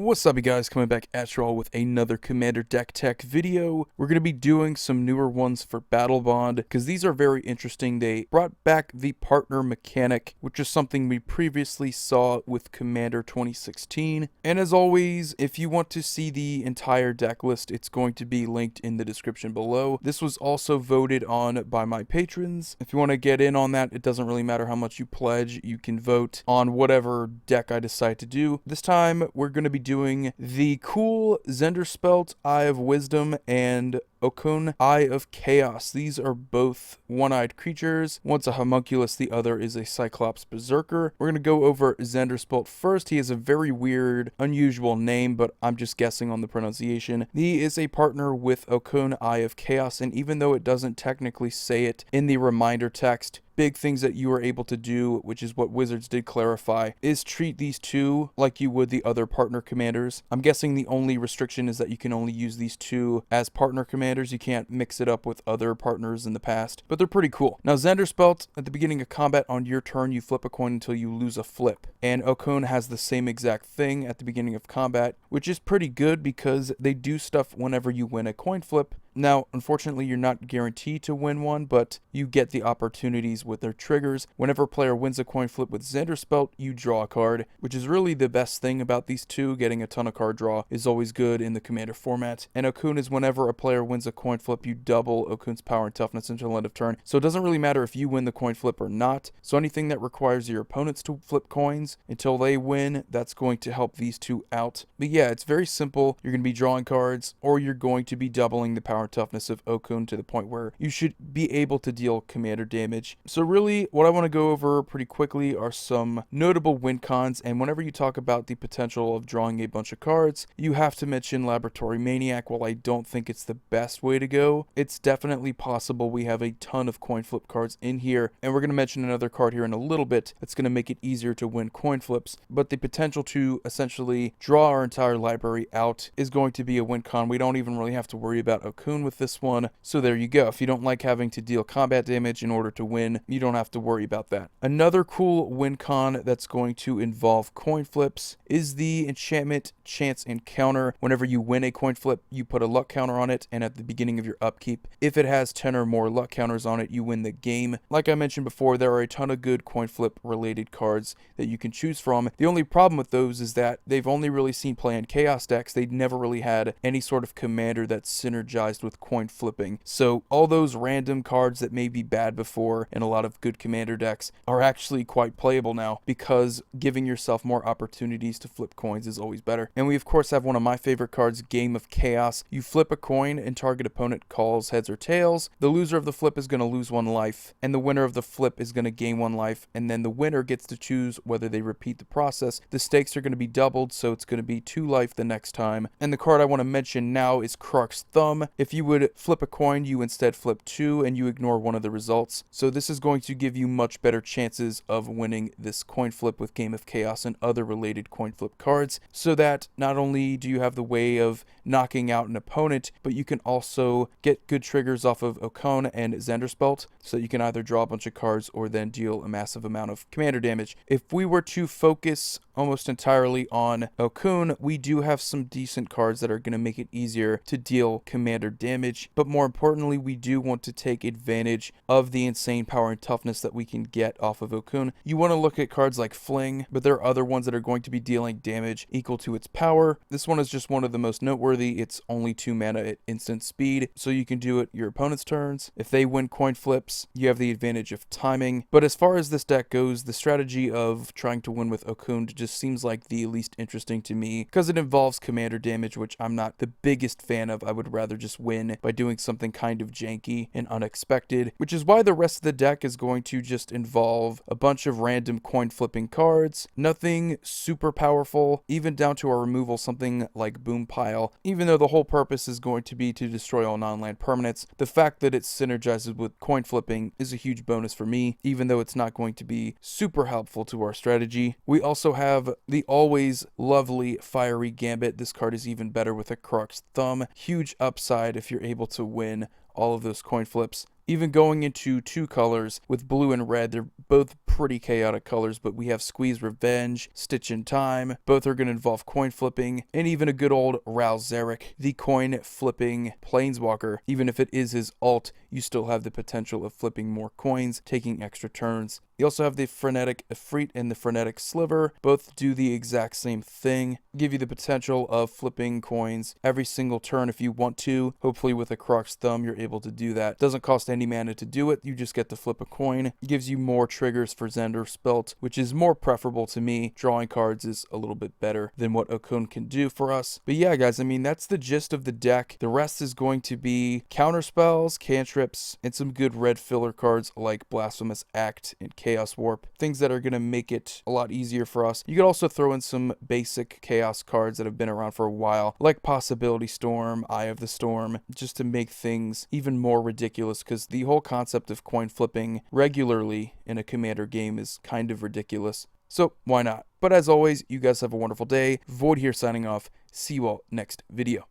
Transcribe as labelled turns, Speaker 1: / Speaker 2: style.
Speaker 1: What's up, you guys? Coming back at you all with another Commander deck tech video. We're going to be doing some newer ones for Battlebond because these are very interesting. They brought back the partner mechanic, which is something we previously saw with Commander 2016. And as always, if you want to see the entire deck list, it's going to be linked in the description below. This was also voted on by my patrons. If you want to get in on that, it doesn't really matter how much you pledge. You can vote on whatever deck I decide to do. This time, we're going to be doing the cool Zndrsplt Eye of Wisdom and Okaun Eye of Chaos. These are both one-eyed creatures. One's a homunculus, the other is a Cyclops Berserker. We're going to go over Zndrsplt first. He has a very weird, unusual name, but I'm just guessing on the pronunciation. He is a partner with Okaun Eye of Chaos, and even though it doesn't technically say it in the reminder text, big things that you are able to do, which is what Wizards did clarify, is treat these two like you would the other partner commanders. I'm guessing the only restriction is that you can only use these two as partner commanders. You can't mix it up with other partners in the past, but they're pretty cool. Now, Zndrsplt, at the beginning of combat on your turn, you flip a coin until you lose a flip. And Okaun has the same exact thing at the beginning of combat, which is pretty good because they do stuff whenever you win a coin flip. Now, unfortunately, you're not guaranteed to win one, but you get the opportunities with their triggers. Whenever a player wins a coin flip with Zndrsplt, you draw a card, which is really the best thing about these two. Getting a ton of card draw is always good in the Commander format. And Okaun is whenever a player wins a coin flip, you double Okaun's power and toughness until end of turn. So it doesn't really matter if you win the coin flip or not. So anything that requires your opponents to flip coins until they win, that's going to help these two out. But yeah, it's very simple. You're going to be drawing cards, or you're going to be doubling the power and toughness of Okaun to the point where you should be able to deal commander damage. So really, what I want to go over pretty quickly are some notable win cons, and whenever you talk about the potential of drawing a bunch of cards, you have to mention Laboratory Maniac. While I don't think it's the best way to go, it's definitely possible. We have a ton of coin flip cards in here, and we're going to mention another card here in a little bit that's going to make it easier to win coin flips, but the potential to essentially draw our entire library out is going to be a win con. We don't even really have to worry about Okaun with this one, so there you go. If you don't like having to deal combat damage in order to win, you don't have to worry about that. Another cool win con that's going to involve coin flips is the Enchantment Chance Encounter. Whenever you win a coin flip, you put a luck counter on it, and at the beginning of your upkeep, if it has 10 or more luck counters on it, you win the game. Like I mentioned before, there are a ton of good coin flip related cards that you can choose from. The only problem with those is that they've only really seen play in chaos decks. They never really had any sort of commander that's synergized with coin flipping. So all those random cards that may be bad before in a lot of good commander decks are actually quite playable now, because giving yourself more opportunities to flip coins is always better. And we of course have one of my favorite cards, Game of Chaos. You flip a coin and target opponent calls heads or tails. The loser of the flip is going to lose 1 life, and the winner of the flip is going to gain 1 life, and then the winner gets to choose whether they repeat the process. The stakes are going to be doubled, so it's going to be 2 life the next time. And the card I want to mention now is Crux Thumb. If you would flip a coin, you instead flip 2 and you ignore one of the results. So this is going to give you much better chances of winning this coin flip with Game of Chaos and other related coin flip cards, so that not only do you have the way of knocking out an opponent, but you can also get good triggers off of Okaun and Zndrsplt, so that you can either draw a bunch of cards or then deal a massive amount of commander damage. If we were to focus almost entirely on Okaun, we do have some decent cards that are going to make it easier to deal commander damage, but more importantly, we do want to take advantage of the insane power and toughness that we can get off of Okaun. You want to look at cards like Fling, but there are other ones that are going to be dealing damage equal to its power. This one is just one of the most noteworthy. It's only 2 mana at instant speed, so you can do it your opponent's turns. If they win coin flips, you have the advantage of timing. But as far as this deck goes, the strategy of trying to win with Okaun just seems like the least interesting to me, because it involves commander damage, which I'm not the biggest fan of. I would rather just win by doing something kind of janky and unexpected, which is why the rest of the deck is going to just involve a bunch of random coin flipping cards. Nothing super powerful, even down to our removal, something like Boom Pile. Even though the whole purpose is going to be to destroy all non-land permanents, the fact that it synergizes with coin flipping is a huge bonus for me, even though it's not going to be super helpful to our strategy. We also have the always lovely Fiery Gambit. This card is even better with a Crux Thumb. Huge upside if you're able to win all of those coin flips. Even going into 2 colors with blue and red, they're both pretty chaotic colors, but we have Squeeze Revenge, Stitch in Time. Both are going to involve coin flipping, and even a good old Ralzeric, the coin flipping planeswalker. Even if it is his ult, you still have the potential of flipping more coins, taking extra turns. You also have the Frenetic Efreet and the Frenetic Sliver. Both do the exact same thing. Give you the potential of flipping coins every single turn if you want to. Hopefully with a Croc's Thumb you're able to do that. Doesn't cost any mana to do it. You just get to flip a coin. Gives you more triggers for Zndrsplt, which is more preferable to me. Drawing cards is a little bit better than what Okaun can do for us. But yeah, guys, I mean, that's the gist of the deck. The rest is going to be counter spells, cantrips, and some good red filler cards like Blasphemous Act and Chaos Warp, things that are going to make it a lot easier for us. You could also throw in some basic chaos cards that have been around for a while, like Possibility Storm, Eye of the Storm, just to make things even more ridiculous, because the whole concept of coin flipping regularly in a Commander game is kind of ridiculous. So why not? But as always, you guys have a wonderful day. Void here signing off. See you all next video.